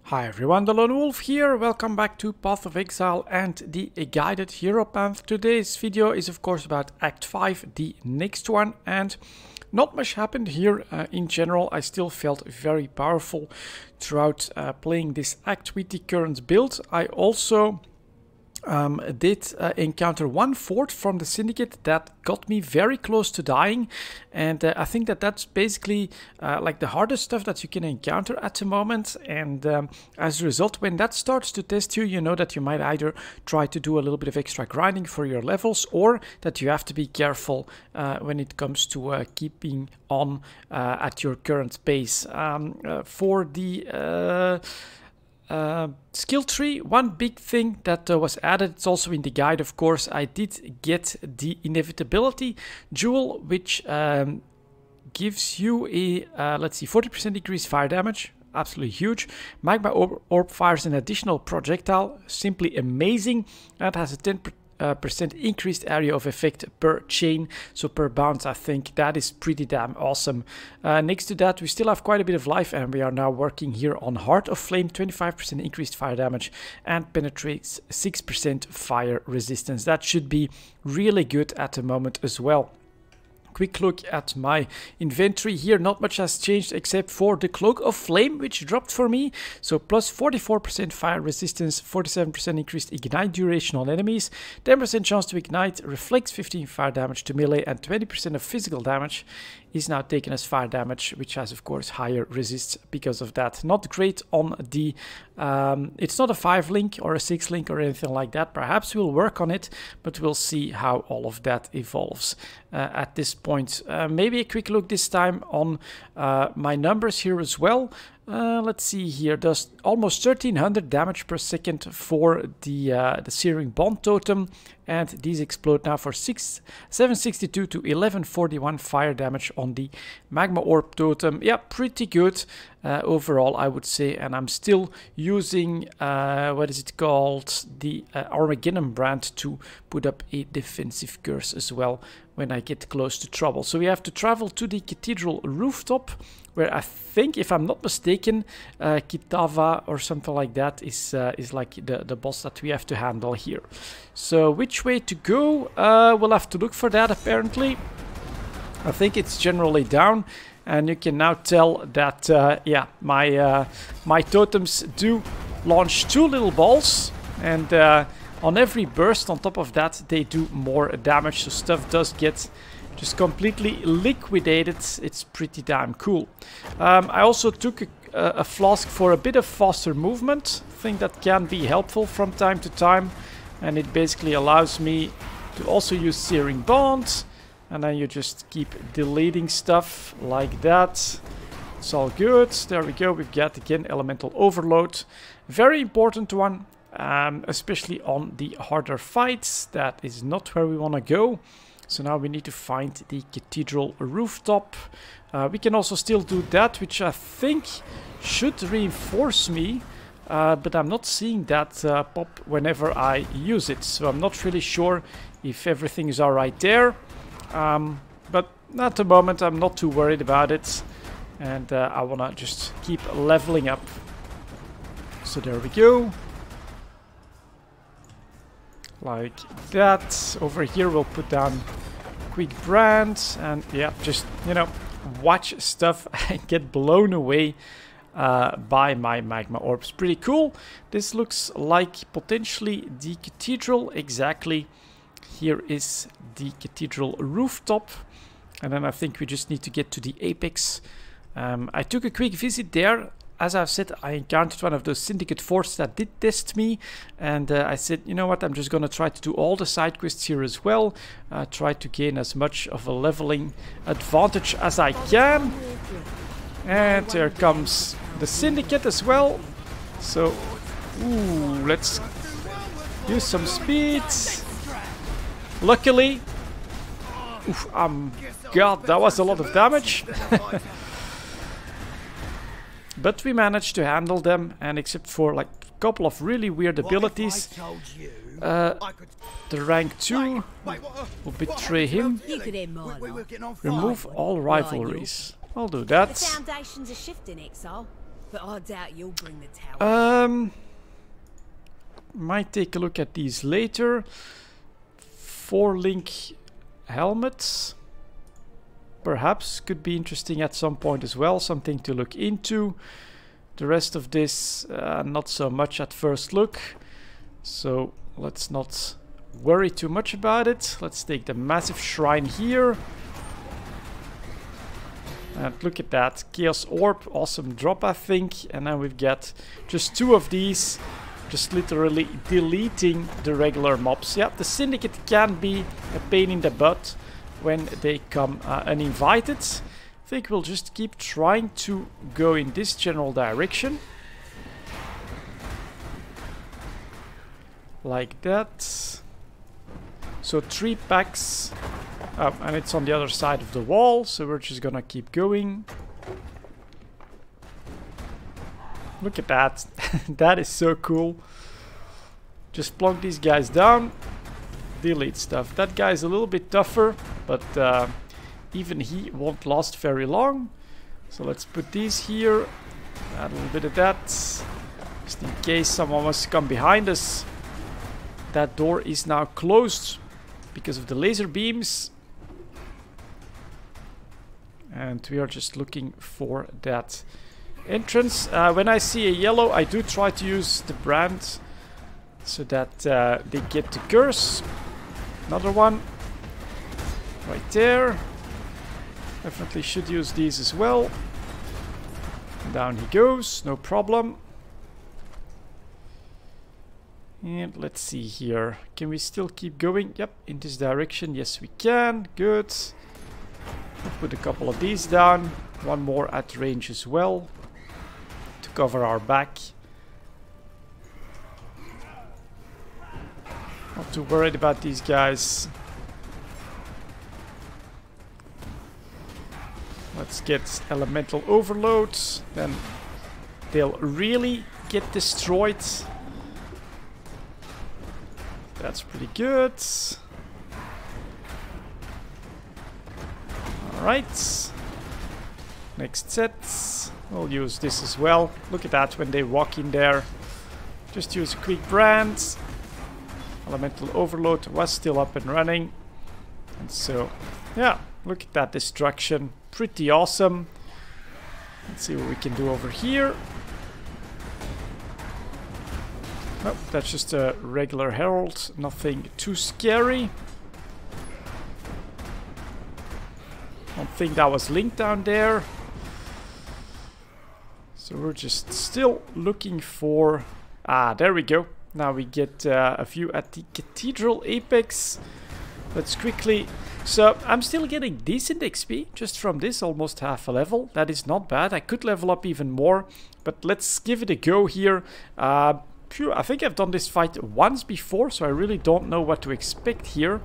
Hi everyone, delonewolf here. Welcome back to Path of Exile and the guided Hieropanth. Today's video is of course about Act 5, the next one, and not much happened here in general. I still felt very powerful throughout playing this act with the current build. I also did encounter one fort from the Syndicate that got me very close to dying, and I think that that's basically like the hardest stuff that you can encounter at the moment. And as a result, when that starts to test you, you know that you might either try to do a little bit of extra grinding for your levels, or that you have to be careful when it comes to keeping on at your current pace. For the skill tree, one big thing that was added, it's also in the guide of course, I did get the inevitability jewel, which gives you a, let's see, 40% increased fire damage. Absolutely huge. Magma orb fires an additional projectile, simply amazing. That has a 10% increased area of effect per chain, so per bounce. I think that is pretty damn awesome. Next to that, we still have quite a bit of life, and we are now working here on Heart of Flame, 25% increased fire damage and penetrates 6% fire resistance. That should be really good at the moment as well. Quick look at my inventory here. Not much has changed except for the Cloak of Flame, which dropped for me. So plus 44% fire resistance, 47% increased ignite duration on enemies, 10% chance to ignite, reflects 15 fire damage to melee, and 20% of physical damage is now taken as fire damage, which has of course higher resist because of that. Not great on the it's not a 5 link or a 6 link or anything like that. Perhaps we'll work on it, but we'll see how all of that evolves at this point. Maybe a quick look this time on my numbers here as well. Let's see here, does almost 1300 damage per second for the Searing Bond totem, and these explode now for 762 to 1141 fire damage on the Magma Orb totem. Yeah, pretty good overall, I would say. And I'm still using, what is it called, the Armageddon brand to put up a defensive curse as well when I get close to trouble. So we have to travel to the Cathedral rooftop, where I think, if I'm not mistaken, Kitava or something like that is like the boss that we have to handle here. So which way to go? We'll have to look for that apparently. I think it's generally down, and you can now tell that yeah, my totems do launch 2 little balls, and on every burst on top of that they do more damage, so stuff does get just completely liquidated. It's pretty damn cool. I also took a flask for a bit of faster movement. I think that can be helpful from time to time, and it basically allows me to also use Searing Bond, and then you just keep deleting stuff like that. It's all good. There we go. We've got again Elemental Overload, very important one, especially on the harder fights. That is not where we want to go. So now we need to find the Cathedral rooftop. We can also still do that, which I think should reinforce me, but I'm not seeing that pop whenever I use it. So I'm not really sure if everything is alright there. But at the moment I'm not too worried about it, and I want to just keep leveling up. So there we go. Like that. Over here we'll put down quick brand, and yeah, just, you know, watch stuff and get blown away by my magma orbs. Pretty cool. This looks like potentially the cathedral. Exactly. Here is the cathedral rooftop, and then I think we just need to get to the apex. I took a quick visit there. As I've said, I encountered one of those Syndicate forts that did test me, and I said, you know what, I'm just going to try to do all the side quests here as well, try to gain as much of a leveling advantage as I can. And there comes the Syndicate as well, so ooh, let's use some speed. Luckily, oof, God, that was a lot of damage. But we managed to handle them, and except for like a couple of really weird abilities, the rank 2 will betray him. Remove all rivalries. I'll do that. The foundations are shifting, Exile. But I doubt you'll bring the tower. Might take a look at these later. 4-link helmets. Perhaps could be interesting at some point as well. Something to look into. The rest of this, not so much at first look. So let's not worry too much about it. Let's take the massive shrine here. And look at that. Chaos Orb. Awesome drop, I think. And then we've got just 2 of these. Just literally deleting the regular mobs. Yeah, the Syndicate can be a pain in the butt when they come uninvited. I think we'll just keep trying to go in this general direction. Like that. So 3 packs. Oh, and it's on the other side of the wall, so we're just gonna keep going. Look at that. That is so cool. Just plonk these guys down. Delete stuff. That guy's a little bit tougher, but even he won't last very long. So let's put these here. Add a little bit of that. Just in case someone wants to come behind us. That door is now closed because of the laser beams. And we are just looking for that entrance. When I see a yellow, I do try to use the brand so that they get the curse. Another one right there. Definitely should use these as well. Down he goes, no problem. And let's see here. Can we still keep going? Yep, in this direction. Yes, we can. Good. We'll put a couple of these down. One more at range as well to cover our back. Not too worried about these guys. Let's get elemental overloads. Then they'll really get destroyed. That's pretty good. Alright. Next set. We'll use this as well. Look at that when they walk in there. Just use a quick brand. Elemental overload was still up and running. And so, yeah, look at that destruction. Pretty awesome. Let's see what we can do over here. Oh, that's just a regular herald. Nothing too scary. Don't think that was linked down there. So we're just still looking for... Ah, there we go. Now we get a view at the Cathedral Apex. Let's quickly... So I'm still getting decent XP just from this, almost half a level. That is not bad. I could level up even more, but let's give it a go here. Phew, I think I've done this fight once before, so I really don't know what to expect here.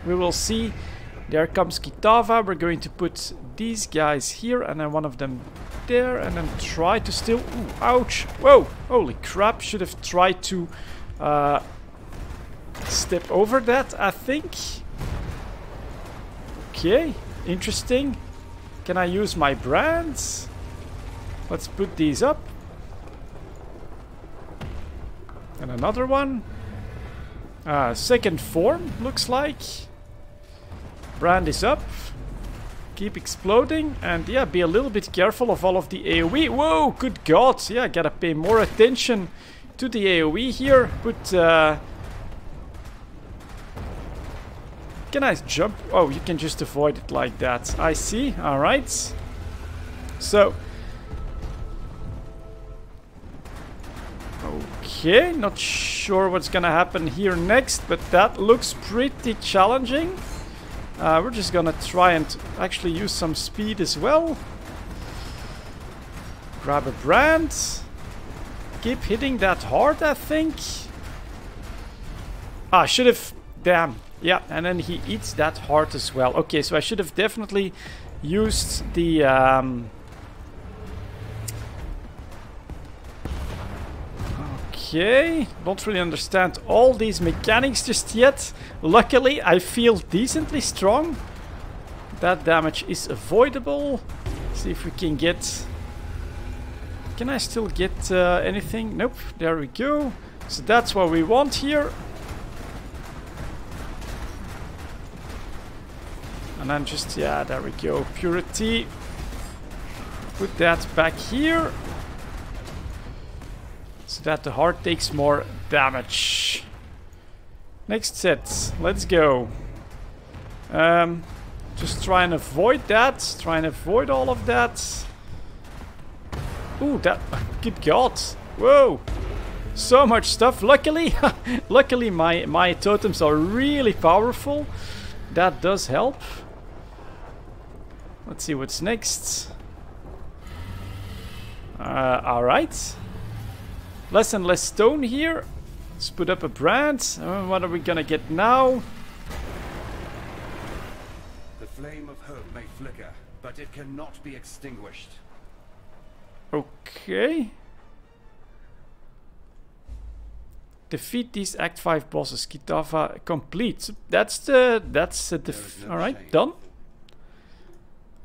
We will see. There comes Kitava. We're going to put these guys here and then one of them there and then try to steal... Ooh, ouch! Whoa! Holy crap! Should have tried to step over that, I think. Okay, interesting. Can I use my brands? Let's put these up. And another one. Second form, looks like. Brand is up. Keep exploding. And yeah, be a little bit careful of all of the AoE. Whoa, good god. Yeah, gotta pay more attention to the AoE here. Put... Can I jump? Oh, you can just avoid it like that. I see. Alright. So... Okay, not sure what's gonna happen here next, but that looks pretty challenging. We're just gonna try and actually use some speed as well. Grab a brand. Keep hitting that hard, I think. Ah, should have... Damn. Yeah, and then he eats that heart as well. Okay, so I should have definitely used the... Okay, don't really understand all these mechanics just yet. Luckily, I feel decently strong. That damage is avoidable. See if we can get Can I still get anything? Nope. There we go. So that's what we want here. And then just, yeah, there we go. Purity. Put that back here. So that the heart takes more damage. Next set. Let's go. Just try and avoid that. Try and avoid all of that. Ooh, that... Good God. Whoa. So much stuff. Luckily, luckily my totems are really powerful. That does help. Let's see what's next. Alright. Less and less stone here. Let's put up a brand. What are we gonna get now? The flame of hope may flicker, but it cannot be extinguished. Okay. Defeat these Act 5 bosses. Kitava complete. That's alright, done.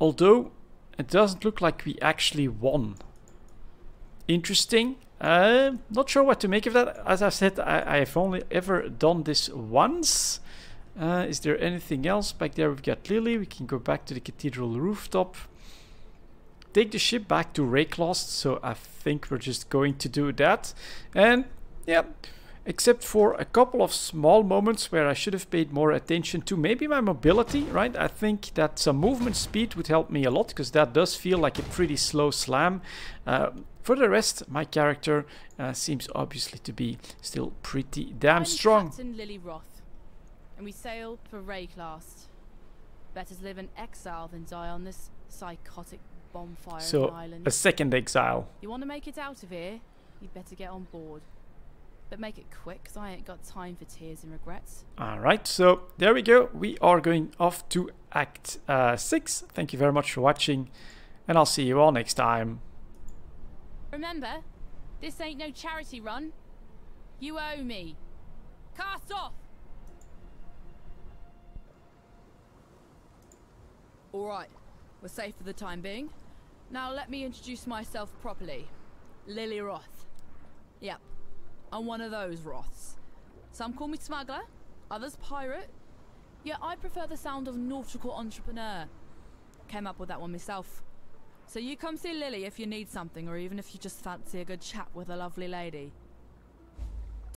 Although it doesn't look like we actually won. Interesting. Not sure what to make of that. As I said, I have only ever done this once. Is there anything else? Back there we've got Lily. We can go back to the cathedral rooftop. Take the ship back to Rayclost. So I think we're just going to do that. And yeah, except for a couple of small moments where I should have paid more attention to maybe my mobility, right? I think that some movement speed would help me a lot, because that does feel like a pretty slow slam. For the rest, my character seems obviously to be still pretty damn strong. Captain Lily Roth, and we sail for Rayclost. Better to live in exile than die on this psychotic bonfire So, island. a second exile. You want to make it out of here? You'd better get on board. But make it quick, because I ain't got time for tears and regrets. Alright, so there we go. We are going off to Act 6. Thank you very much for watching, and I'll see you all next time. Remember, this ain't no charity run. You owe me. Cast off! Alright, we're safe for the time being. Now let me introduce myself properly. Lily Roth. Yep, I'm one of those Roths. Some call me smuggler, others pirate. Yet I prefer the sound of nautical entrepreneur. Came up with that one myself. So you come see Lily if you need something, or even if you just fancy a good chat with a lovely lady.